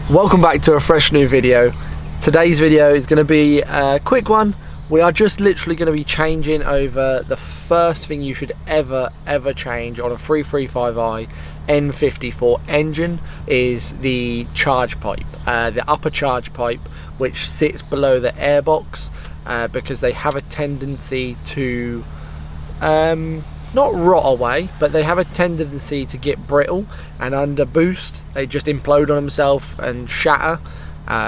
Welcome back to a fresh new video. Today's video is going to be a quick one. We are just literally going to be changing over the first thing you should ever change on a 335i N54 engine is the charge pipe, the upper charge pipe, which sits below the airbox, because they have a tendency to not rot away, but they have a tendency to get brittle, and under boost they just implode on themselves and shatter,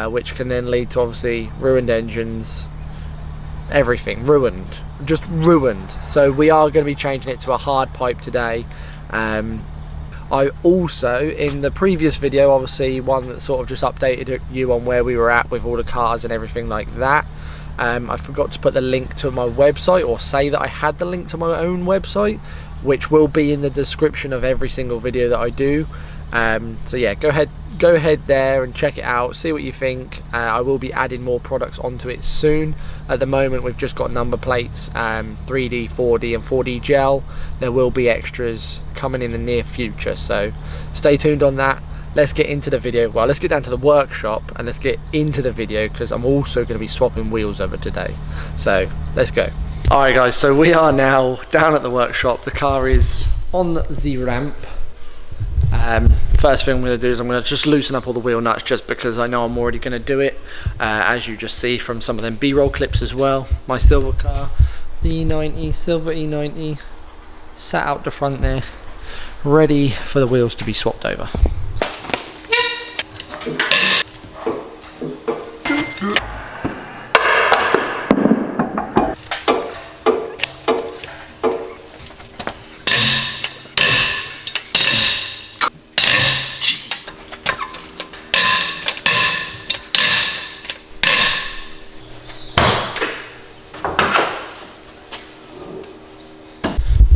which can then lead to obviously ruined engines, everything ruined, just ruined. So we are going to be changing it to a hard pipe today. I also, in the previous video, obviously one that sort of just updated you on where we were at with all the cars and everything like that, I forgot to put the link to my website, or say that I had the link to my own website, which will be in the description of every single video that I do. So yeah, go ahead there and check it out, see what you think. I will be adding more products onto it soon. At the moment we've just got number plates, 3D, 4D and 4D gel. There will be extras coming in the near future, so stay tuned on that. Let's get into the video. Well, let's get down to the workshop and let's get into the video, because I'm also going to be swapping wheels over today. So let's go. Alright guys, so we are now down at the workshop. The car is on the ramp. First thing I'm going to do is I'm going to just loosen up all the wheel nuts, just because I know I'm already going to do it, as you just see from some of them B-roll clips as well. My silver car, the E90, silver E90, sat out the front there, ready for the wheels to be swapped over.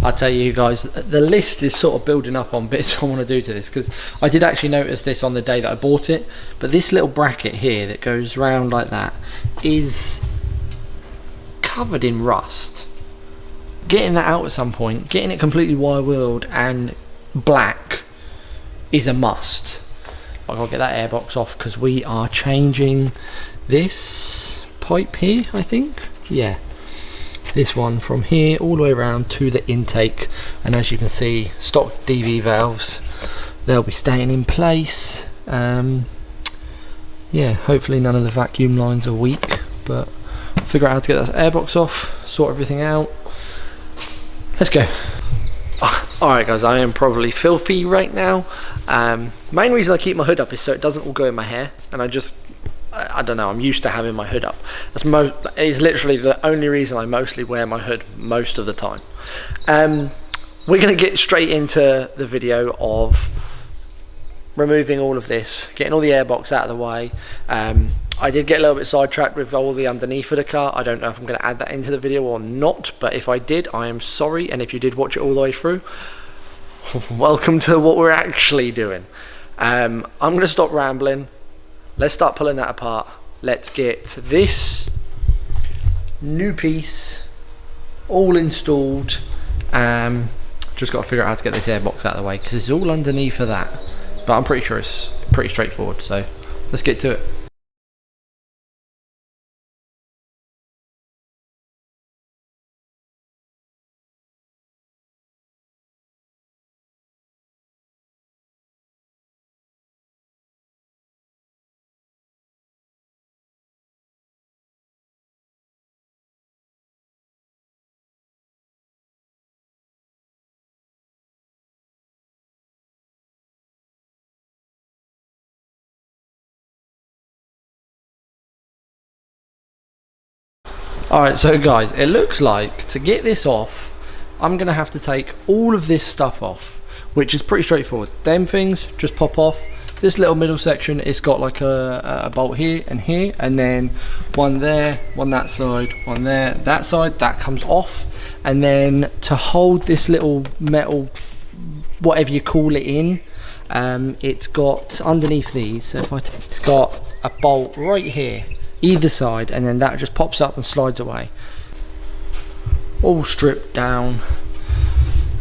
I tell you guys, the list is sort of building up on bits I want to do to this, because I did actually notice this on the day that I bought it, but this little bracket here that goes round like that is covered in rust. Getting that out at some point, getting it completely wire-wheeled and black is a must. I've got to get that airbox off, because we are changing this pipe here, I think. Yeah. This one from here all the way around to the intake, and as you can see, stock DV valves, they'll be staying in place. Yeah, hopefully none of the vacuum lines are weak, but figure out how to get that airbox off, sort everything out. Let's go. Alright guys, I am probably filthy right now. Main reason I keep my hood up is so it doesn't all go in my hair, and I don't know, I'm used to having my hood up. It's literally the only reason I mostly wear my hood most of the time. We're going to get straight into the video of removing all of this, getting all the airbox out of the way. I did get a little bit sidetracked with all the underneath of the car. I don't know if I'm going to add that into the video or not, but if I did, I am sorry. And if you did watch it all the way through, welcome to what we're actually doing. I'm going to stop rambling. Let's start pulling that apart. Let's get this new piece all installed. Just got to figure out how to get this airbox out of the way, because it's all underneath of that, but I'm pretty sure it's pretty straightforward, so let's get to it. Alright, so guys, it looks like to get this off, I'm going to have to take all of this stuff off, which is pretty straightforward. Them things just pop off. This little middle section, it's got like a bolt here, and then one there, one that side, one there, that side, that comes off. And then to hold this little metal, whatever you call it in, it's got underneath these, if it's got a bolt right here, either side, and then that just pops up and slides away. All stripped down.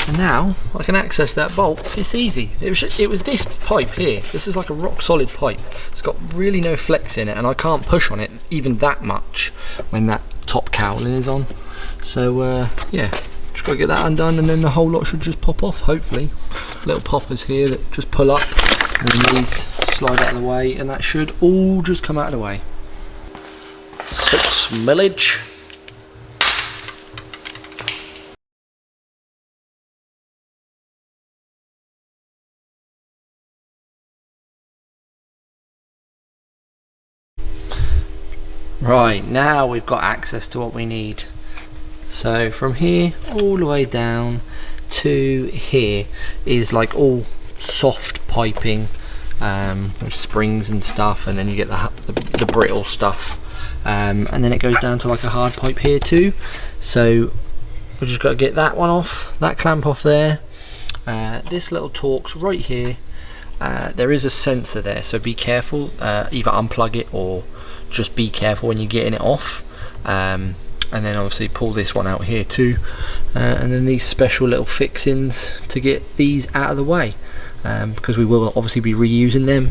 And now I can access that bolt. It's easy. It was this pipe here. This is like a rock solid pipe. It's got really no flex in it, and I can't push on it even that much when that top cowling is on. So yeah, just gotta get that undone, and then the whole lot should just pop off, hopefully. Little poppers here that just pull up, and then these slide out of the way, and that should all just come out of the way. 6 millage. Right, now we've got access to what we need. So from here all the way down to here is like all soft piping with springs and stuff, and then you get the brittle stuff, and then it goes down to like a hard pipe here too. So we've just got to get that one off, that clamp off there. This little Torx right here, there is a sensor there, so be careful, either unplug it or just be careful when you're getting it off. And then obviously pull this one out here too, and then these special little fixings to get these out of the way, because we will obviously be reusing them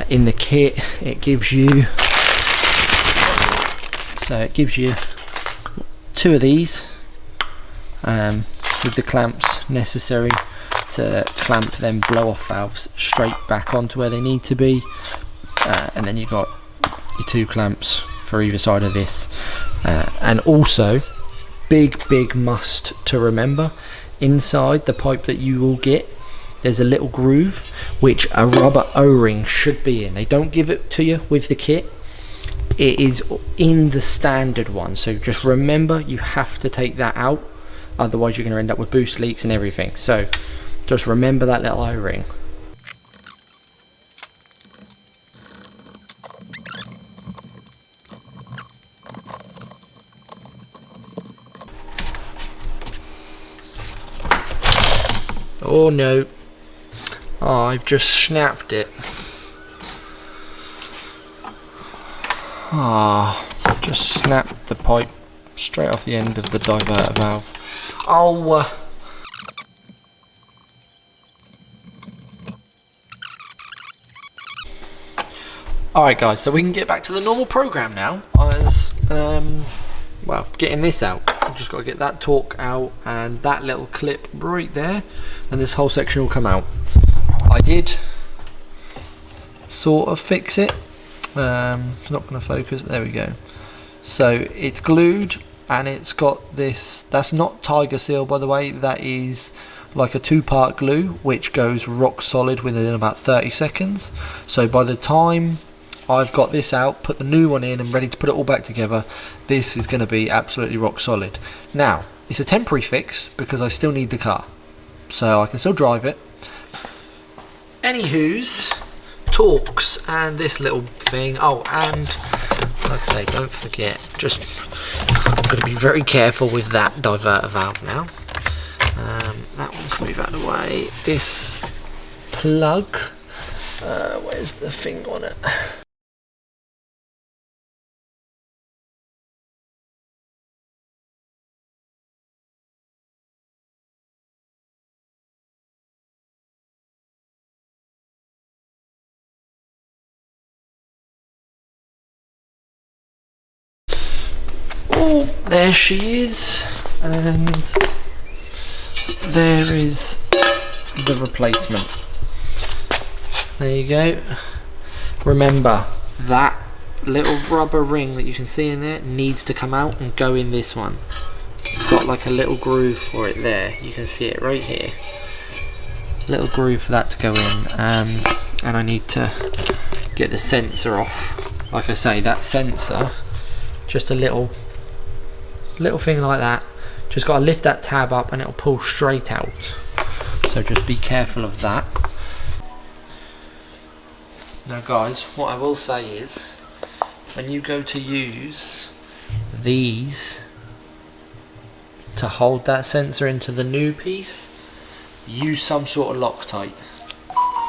in the kit. It gives you, so it gives you 2 of these with the clamps necessary to clamp them blow off valves straight back onto where they need to be, and then you've got your 2 clamps for either side of this. And also, big must to remember, inside the pipe that you will get, there's a little groove which a rubber O-ring should be in. They don't give it to you with the kit, it is in the standard one, so just remember you have to take that out, otherwise you're going to end up with boost leaks and everything. So just remember that little O-ring. Oh no, oh, I've just snapped it. Ah, just snapped the pipe straight off the end of the diverter valve. Oh, alright guys, so we can get back to the normal program now. As well, getting this out, I've just got to get that torque out and that little clip right there, and this whole section will come out. I did sort of fix it. It's not going to focus. There we go. So it's glued, and it's got this, that's not Tiger Seal by the way, that is like a 2-part glue which goes rock solid within about 30 seconds. So by the time I've got this out, put the new one in and ready to put it all back together, this is going to be absolutely rock solid. Now it's a temporary fix because I still need the car, so I can still drive it. Anywho's, Torx and this little thing. Oh, and like I say, don't forget, just I'm going to be very careful with that diverter valve now. That one can move out of the way. This plug, where's the thing on it? Oh, there she is, and there is the replacement. There you go. Remember, that little rubber ring that you can see in there needs to come out and go in this one. It's got like a little groove for it there. You can see it right here. Little groove for that to go in, and I need to get the sensor off. Like I say, that sensor, just a little thing like that, just got to lift that tab up and it'll pull straight out, so just be careful of that. Now guys, what I will say is, when you go to use these to hold that sensor into the new piece, use some sort of Loctite.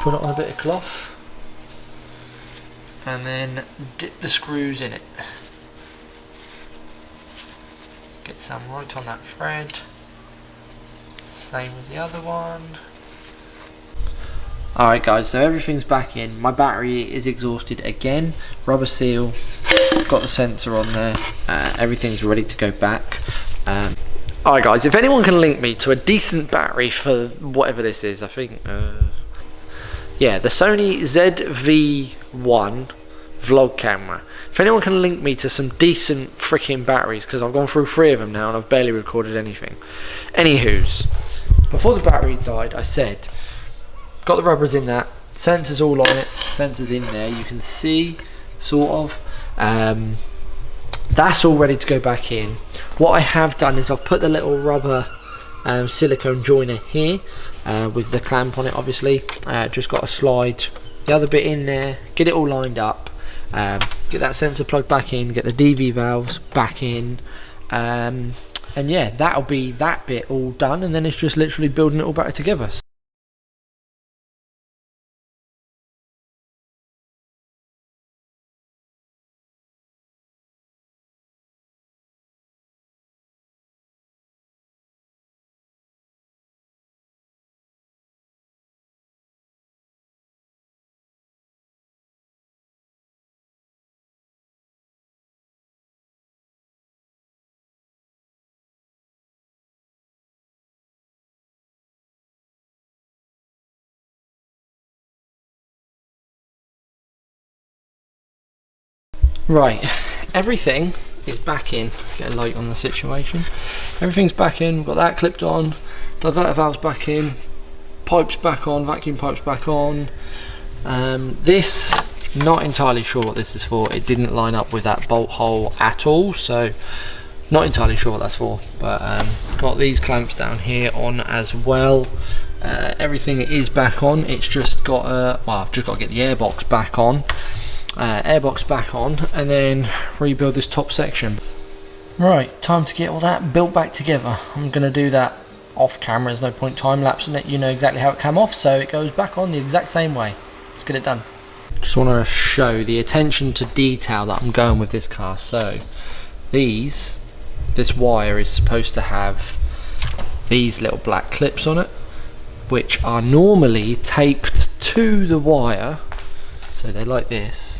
Put it on a bit of cloth and then dip the screws in it. Get some right on that thread, Same with the other one. Alright guys, so everything's back in. My battery is exhausted again. Rubber seal, got the sensor on there. Everything's ready to go back. Alright guys, if anyone can link me to a decent battery for whatever this is, I think, yeah, the Sony ZV-1 vlog camera. If anyone can link me to some decent freaking batteries, because I've gone through 3 of them now and I've barely recorded anything. Anywho's, before the battery died, I said, got the rubbers in that, sensors all on it, sensors in there, you can see, sort of. That's all ready to go back in. What I have done is I've put the little rubber silicone joiner here with the clamp on it, obviously. Just got to slide the other bit in there, get it all lined up, get that sensor plug back in, get the DV valves back in, and yeah, that'll be that bit all done, and then it's just literally building it all back together. Right, everything is back in. Get a light on the situation. Everything's back in. We've got that clipped on, diverter valves back in, pipes back on, vacuum pipes back on. This, not entirely sure what this is for. It didn't line up with that bolt hole at all, so not entirely sure what that's for. But got these clamps down here on as well. Everything is back on. It's just got well, I've just got to get the airbox back on. Airbox back on, and then rebuild this top section. Right, time to get all that built back together. I'm going to do that off camera. There's no point time-lapsing it. You know exactly how it came off, so it goes back on the exact same way. Let's get it done. Just want to show the attention to detail that I'm going with this car. So this wire is supposed to have these little black clips on it, which are normally taped to the wire. So they're like this.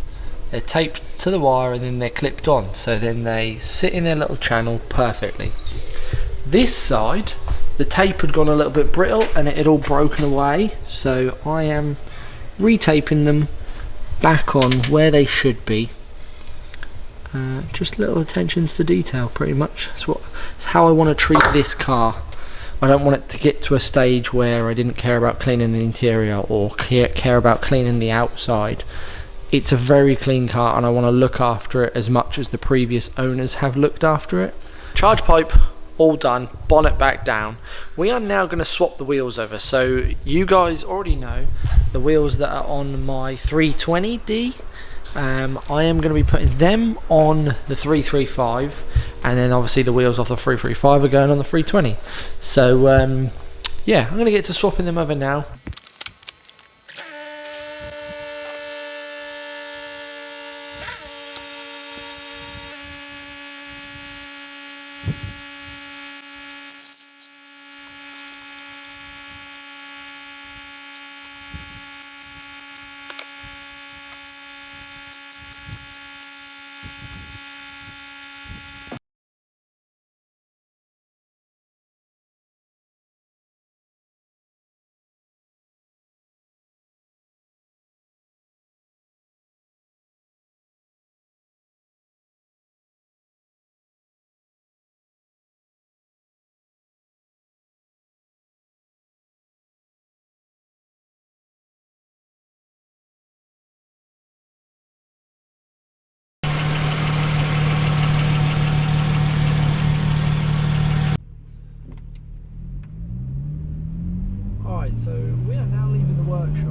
They're taped to the wire and then they're clipped on, so then they sit in their little channel perfectly. This side, the tape had gone a little bit brittle and it had all broken away, so I am retaping them back on where they should be. Just little attentions to detail, pretty much. That's how I want to treat this car. I don't want it to get to a stage where I didn't care about cleaning the interior or care about cleaning the outside. It's a very clean car and I want to look after it as much as the previous owners have looked after it. Charge pipe all done, bonnet back down. We are now going to swap the wheels over. So you guys already know the wheels that are on my 320D. I am going to be putting them on the 335, and then obviously the wheels off the 335 are going on the 320. So yeah, I'm going to get to swapping them over now. Alright, so we are now leaving the workshop.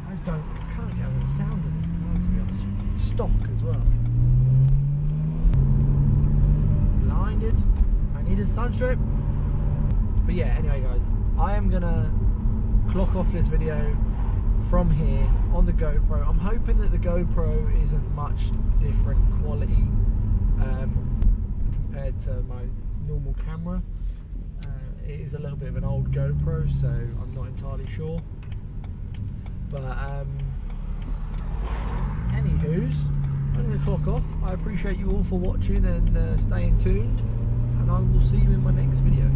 I can't get over the sound of this car, to be honest. It's stock as well. Blinded. I need a sunstrip. But yeah, anyway guys, I am gonna clock off this video, from here on the GoPro. I'm hoping that the GoPro isn't much different quality compared to my normal camera. It is a little bit of an old GoPro, so I'm not entirely sure. But anywho's, I'm going to clock off. I appreciate you all for watching and staying tuned, and I will see you in my next video.